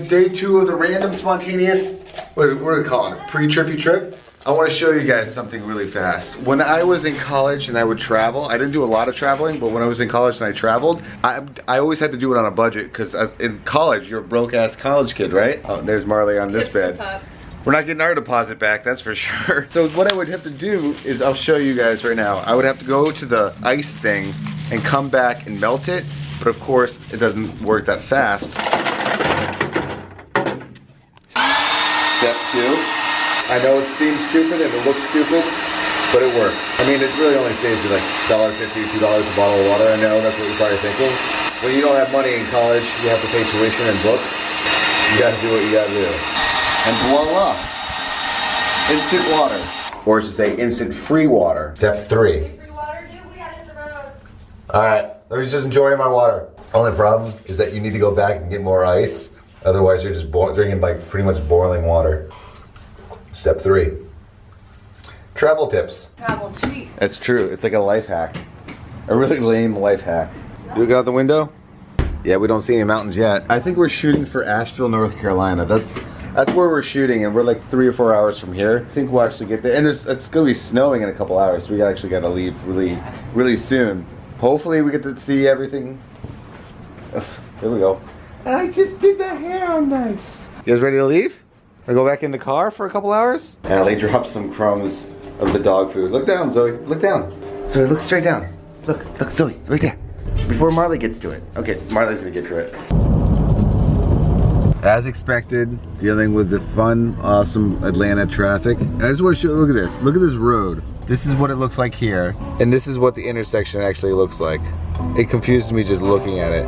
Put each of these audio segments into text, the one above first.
guys, day 2 of the random spontaneous, what do we call it, pre-trippy trip. I want to show you guys something really fast. When I was in college and I would travel, I didn't do a lot of traveling, but when I was in college and I traveled, I always had to do it on a budget, because in college, you're a broke-ass college kid, right? Oh, there's Marley on this bed. We're not getting our deposit back, that's for sure. So what I would have to do is, I'll show you guys right now. I would have to go to the ice thing and come back and melt it, but of course, it doesn't work that fast. Step 2. I know it seems stupid and it looks stupid, but it works. I mean, it really only saves you like $1.50, $2 a bottle of water. I know that's what you're probably thinking. When you don't have money in college, you have to pay tuition and books. You gotta do what you gotta do. And voila, instant water. Or I should say instant free water. Step 3. Free water, dude, we gotta hit the road. All right, let me just enjoy my water. Only problem is that you need to go back and get more ice. Otherwise, you're just drinking like pretty much boiling water. Step 3. Travel tips. Travel cheap. That's true. It's like a life hack. A really lame life hack. You look out the window? Yeah, we don't see any mountains yet. I think we're shooting for Asheville, North Carolina. That's where we're shooting, and we're like 3 or 4 hours from here. I think we'll actually get there. And it's gonna be snowing in a couple hours, so we actually gotta leave really soon. Hopefully we get to see everything. Ugh, there we go. And I just did the hair on nice. You guys ready to leave? Or go back in the car for a couple hours? And they dropped some crumbs of the dog food. Look down, Zoe. Look down. Zoe, look straight down. Look, Zoe, right there. Before Marley gets to it. Okay, Marley's gonna get to it. As expected, dealing with the fun, awesome Atlanta traffic. And I just want to show, look at this. Look at this road. This is what it looks like here. And this is what the intersection actually looks like. It confuses me just looking at it.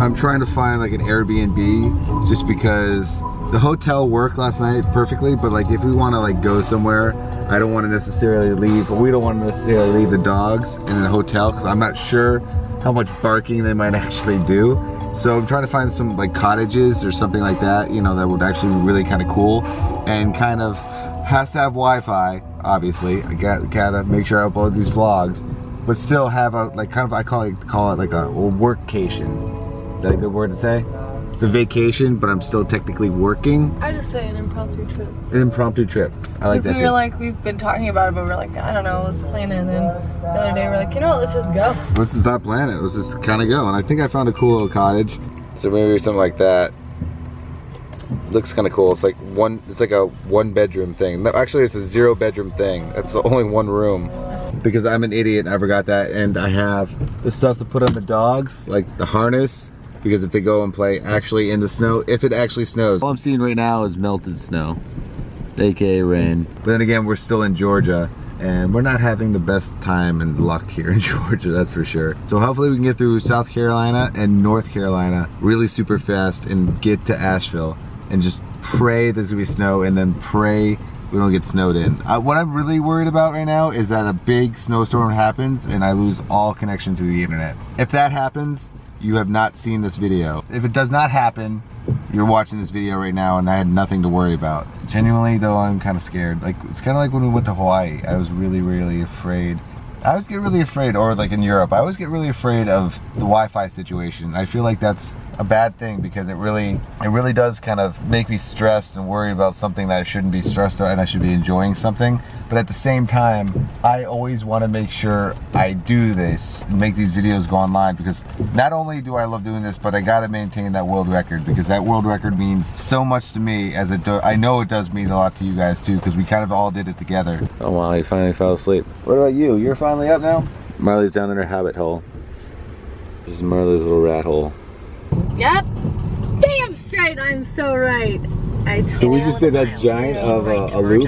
I'm trying to find like an Airbnb just because the hotel worked last night perfectly, but like if we want to like go somewhere, I don't want to necessarily leave, or we don't want to necessarily leave the dogs in a hotel because I'm not sure how much barking they might actually do. So I'm trying to find some like cottages or something like that, you know, that would actually be really kind of cool and kind of has to have Wi-Fi, obviously. I gotta make sure I upload these vlogs, but still have a like kind of, I call it like a workcation. Is that a good word to say? It's a vacation, but I'm still technically working. I just say an impromptu trip. An impromptu trip. I like that. Because we were like, we've been talking about it, but we're like, I don't know, let's plan it. And then the other day we're like, you know what, let's just go. Let's just not plan it. Let's just kind of go. And I think I found a cool little cottage. So maybe something like that. Looks kind of cool. It's like a 1-bedroom thing. No, actually, it's a 0-bedroom thing. That's the only 1 room. Because I'm an idiot and I forgot that. And I have the stuff to put on the dogs, like the harness. Because if they go and play actually in the snow, if it actually snows. All I'm seeing right now is melted snow, aka rain. But then again, we're still in Georgia and we're not having the best time and luck here in Georgia, that's for sure. So hopefully we can get through South Carolina and North Carolina really super fast and get to Asheville and just pray there's gonna be snow and then pray we don't get snowed in. What I'm really worried about right now is that a big snowstorm happens and I lose all connection to the internet. If that happens, you have not seen this video. If it does not happen, you're watching this video right now and I had nothing to worry about. Genuinely though, I'm kind of scared. Like, it's kind of like when we went to Hawaii. I was really afraid. I always get really afraid, or like in Europe, I always get really afraid of the Wi-Fi situation. I feel like that's a bad thing because it really does kind of make me stressed and worried about something that I shouldn't be stressed about and I should be enjoying something. But at the same time, I always want to make sure I do this and make these videos go online because not only do I love doing this, but I gotta maintain that world record because that world record means so much to me as I know it does mean a lot to you guys too because we kind of all did it together. Oh wow, you finally fell asleep. What about you? You're finally up now? Marley's down in her habit hole. This is Marley's little rat hole. Yep. Damn straight, I'm so right. So we just did that giant of a loop.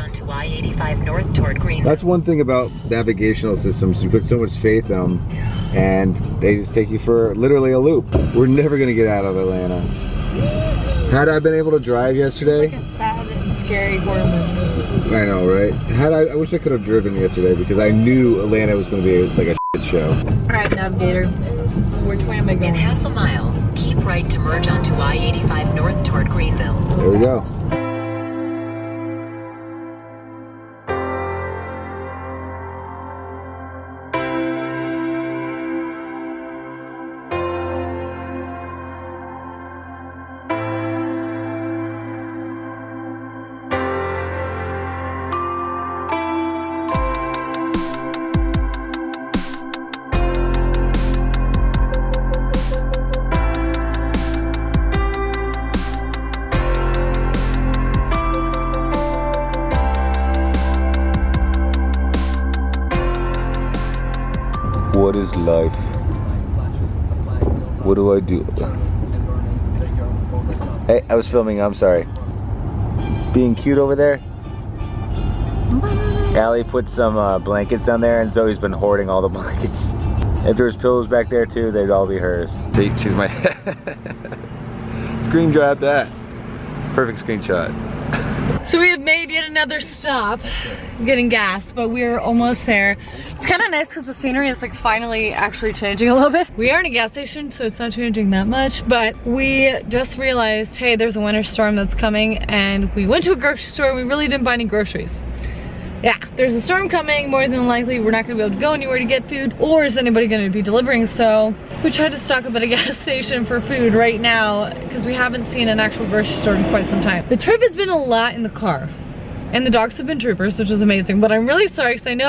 That's one thing about navigational systems. You put so much faith in them and they just take you for literally a loop. We're never gonna get out of Atlanta. Had I been able to drive yesterday? It's like a sad and scary horror movie. I know, right? I wish I could have driven yesterday because I knew Atlanta was gonna be like a shit show. Alright, navigator. Which way am I going? In half a mile, keep keep right to merge onto I-85 north toward Greenville. There we go. What is life? What do I do? Hey, I was filming, I'm sorry. Being cute over there. Allie put some blankets down there and Zoe's been hoarding all the blankets. If there's pillows back there too, they'd all be hers. See, she's my screen grab that. Perfect screenshot. So we have made yet another stop getting gas, but we're almost there. It's kind of nice because the scenery is like finally actually changing a little bit. We are in a gas station, so it's not changing that much, but we just realized, hey, there's a winter storm that's coming, and we went to a grocery store and we really didn't buy any groceries. Yeah, there's a storm coming. More than likely, we're not gonna be able to go anywhere to get food, or is anybody gonna be delivering? So we tried to stock up at a gas station for food right now because we haven't seen an actual grocery store in quite some time. The trip has been a lot in the car, and the dogs have been troopers, which is amazing, but I'm really sorry because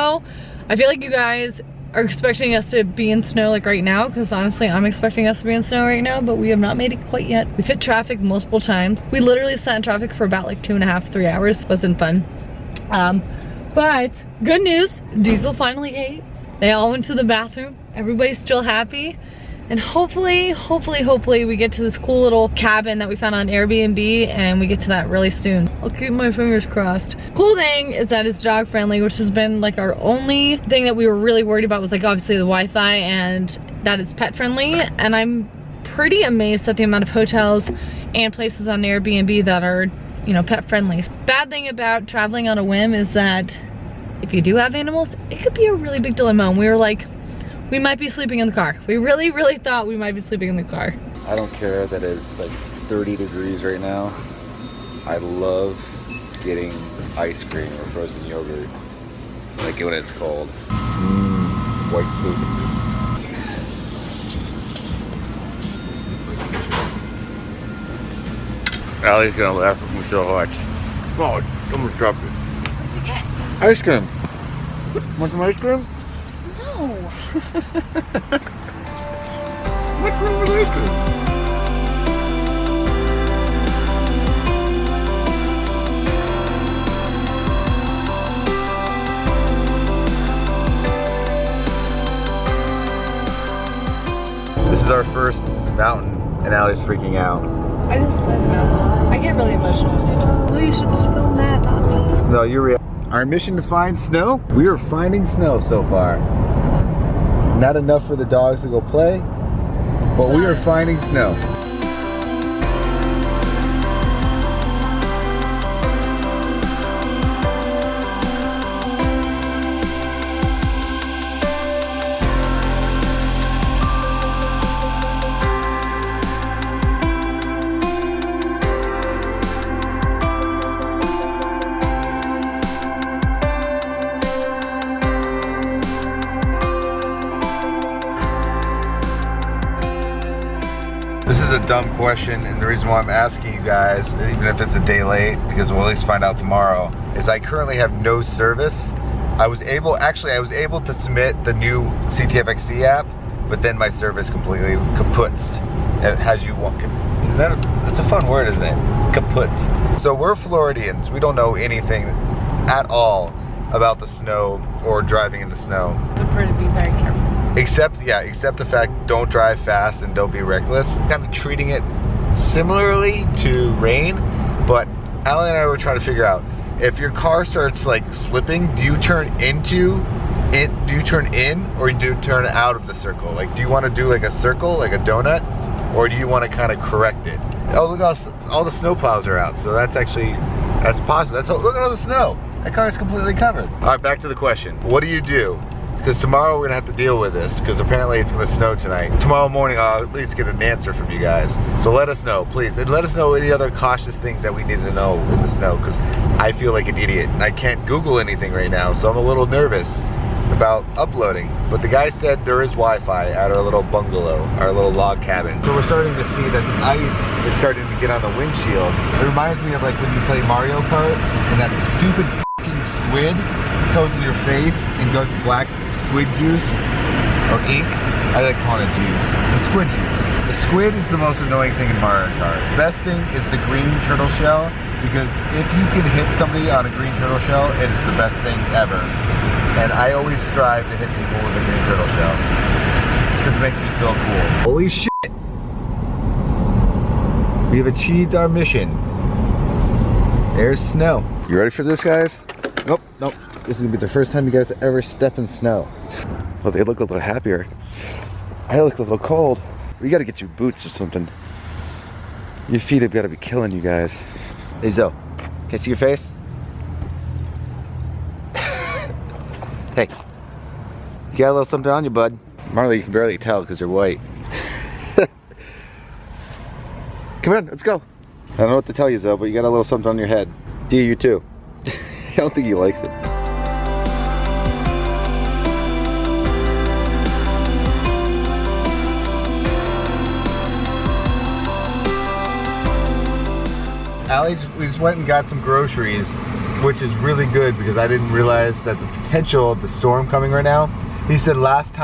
I feel like you guys are expecting us to be in snow like right now, because honestly, I'm expecting us to be in snow right now, but we have not made it quite yet. We've hit traffic multiple times. We literally sat in traffic for about like 2.5, 3 hours. Wasn't fun. But good news, Diesel finally ate. They all went to the bathroom. Everybody's still happy. And hopefully we get to this cool little cabin that we found on Airbnb, and we get to that really soon. I'll keep my fingers crossed. Cool thing is that it's dog friendly, which has been like our only thing that we were really worried about, was like obviously the Wi-Fi and that it's pet friendly. And I'm pretty amazed at the amount of hotels and places on Airbnb that are, you know, pet friendly. Bad thing about traveling on a whim is that if you do have animals, it could be a really big dilemma. And we were like, we might be sleeping in the car. We really thought we might be sleeping in the car. I don't care that it's like 30 degrees right now. I love getting ice cream or frozen yogurt, like when it's cold. White food. Allie's gonna laugh at me so hard. Oh, someone's dropped it. What'd you get? Ice cream. Want some ice cream? No. What's wrong with ice cream? This is our first mountain, and Allie's freaking out. I just said no. I get really emotional. Oh, you should just film that, not me. No, you're real. Our mission to find snow? We are finding snow so far. Not enough for the dogs to go play, but we are finding snow. This is a dumb question, and the reason why I'm asking you guys, even if it's a day late, because we'll at least find out tomorrow, is I currently have no service. I was able to submit the new CTFXC app, but then my service completely kaputzed. It has you want. That's a fun word, isn't it? Kaputzed. So we're Floridians. We don't know anything at all about the snow or driving in the snow. So we're to be very careful. Except the fact, don't drive fast and don't be reckless. Kind of treating it similarly to rain, but Allie and I were trying to figure out, if your car starts like slipping, do you turn in or do you turn out of the circle? Like, do you want to do like a circle, like a donut, or do you want to kind of correct it? Oh, look, all the snow plows are out, so that's positive. Look at all the snow. That car is completely covered. All right, back to the question. What do you do because tomorrow we're gonna have to deal with this because apparently it's gonna snow tonight. Tomorrow morning I'll at least get an answer from you guys. So let us know, please. And let us know any other cautious things that we need to know in the snow because I feel like an idiot and I can't Google anything right now, so I'm a little nervous about uploading. But the guy said there is Wi-Fi at our little bungalow, our little log cabin. So we're starting to see that the ice is starting to get on the windshield. It reminds me of like when you play Mario Kart and that stupid fucking squid goes in your face and goes black squid juice or ink. I like calling it juice. The squid juice. The squid is the most annoying thing in Mario Kart. The best thing is the green turtle shell because if you can hit somebody on a green turtle shell, it is the best thing ever. And I always strive to hit people with a green turtle shell just because it makes me feel cool. Holy shit! We have achieved our mission. There's snow. You ready for this, guys? Nope, nope. This is gonna be the first time you guys ever step in snow. Well, they look a little happier. I look a little cold. We gotta get you boots or something. Your feet have gotta be killing you guys. Hey Zoe, can I see your face? Hey, you got a little something on you, bud. Marley, you can barely tell because you're white. Come on, let's go. I don't know what to tell you, Zoe, but you got a little something on your head. Dia, you too. I don't think he likes it. Allie, we just went and got some groceries, which is really good because I didn't realize that the potential of the storm coming right now. He said last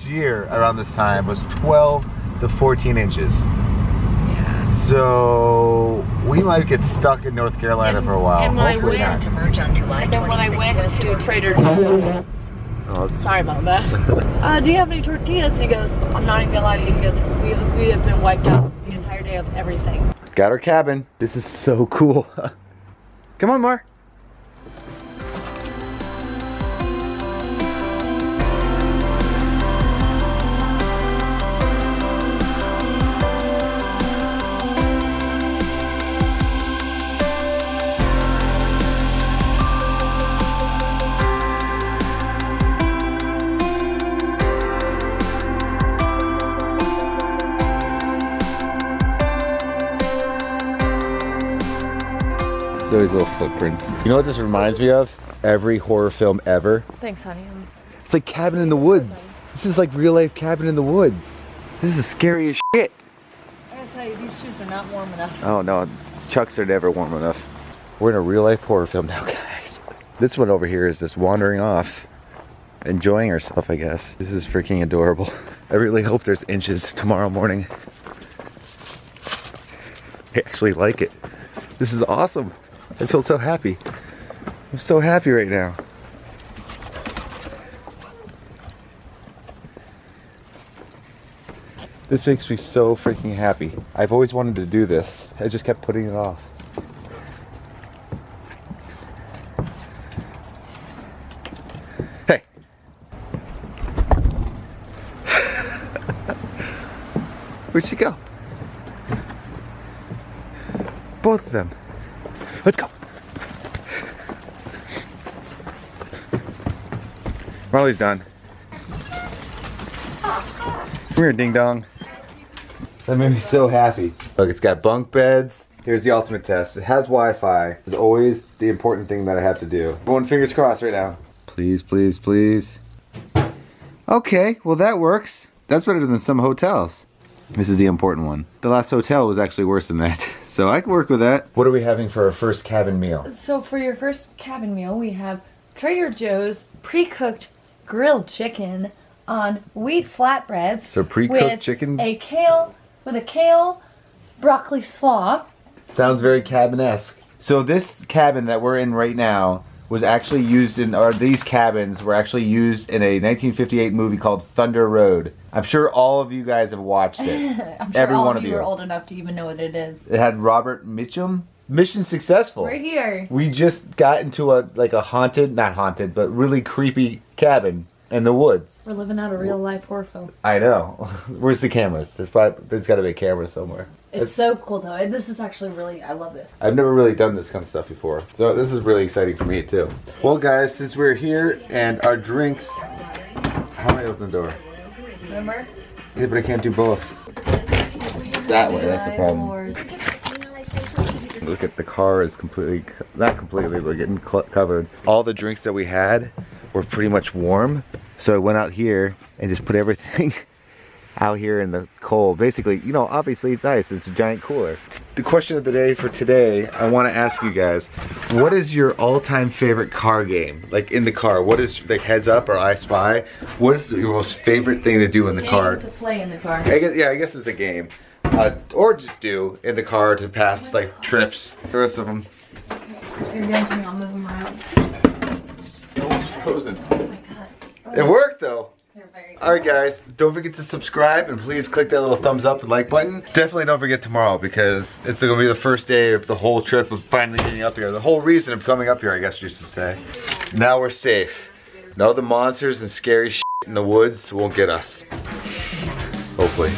year around this time was 12 to 14 inches. Yeah. So we might get stuck in North Carolina for a while. And when hopefully I went not. To merge onto And then when I went to Trader Joe's, Oh, sorry about that. Do you have any tortillas? And he goes, I'm not even gonna lie to you. He goes, we have been wiped out the entire day of everything. got our cabin. This is so cool. Come on, Mar. Zoe's little footprints. You know what this reminds me of? Every horror film ever. Thanks, honey. It's like Cabin in the Woods. This is like real life Cabin in the Woods. This is scary as shit. I gotta tell you, these shoes are not warm enough. Oh no, Chucks are never warm enough. We're in a real life horror film now, guys. This one over here is just wandering off, enjoying herself, I guess. This is freaking adorable. I really hope there's inches tomorrow morning. I actually like it. This is awesome. I feel so happy. I'm so happy right now. This makes me so freaking happy. I've always wanted to do this. I just kept putting it off. Hey. Where'd she go? Both of them. Let's go. Marley's done. Come here, ding dong. That made me so happy. Look, it's got bunk beds. Here's the ultimate test. It has Wi-Fi. It's always the important thing that I have to do. Everyone fingers crossed right now. Please, please, please. Okay, well that works. That's better than some hotels. This is the important one. The last hotel was actually worse than that. So I can work with that. What are we having for our first cabin meal? So for your first cabin meal, we have Trader Joe's pre-cooked grilled chicken on wheat flatbreads. So pre-cooked with chicken? a kale broccoli slaw. Sounds very cabin-esque. So this cabin that we're in right now was actually used in, or these cabins were actually used in a 1958 movie called Thunder Road. I'm sure all of you guys have watched it. I'm sure Every all one of you are old enough to even know what it is. It had Robert Mitchum. Mission successful. We're here. We just got into a haunted, not haunted, but really creepy cabin. in the woods. We're living out a real life horror film. I know. Where's the cameras? There's got to be a camera somewhere. It's so cool though. This is actually really, I love this. I've never really done this kind of stuff before. So this is really exciting for me too. Well guys, since we're here and our drinks, how do I open the door? Remember? Yeah, but I can't do both. That way, that's the problem. Look at the car is completely, not completely, but getting covered. All the drinks that we had were pretty much warm. So I went out here and just put everything out here in the cold. Basically, you know, obviously it's ice, it's a giant cooler. The question of the day for today, I want to ask you guys, what is your all-time favorite car game? Like in the car, what is, like Heads Up or I Spy? What is your most favorite thing to do in the car? To play in the car. I guess it's a game. Or just do in the car to pass like trips. The rest of them. You're dancing, I'll move them around. No one's frozen. Oh my god. It worked though. Very cool. Alright guys, don't forget to subscribe and please click that little thumbs up and like button. Definitely don't forget tomorrow because it's going to be the first day of the whole trip of finally getting up here. The whole reason of coming up here, I guess you should say. Now we're safe. Now the monsters and scary shit in the woods won't get us. Hopefully.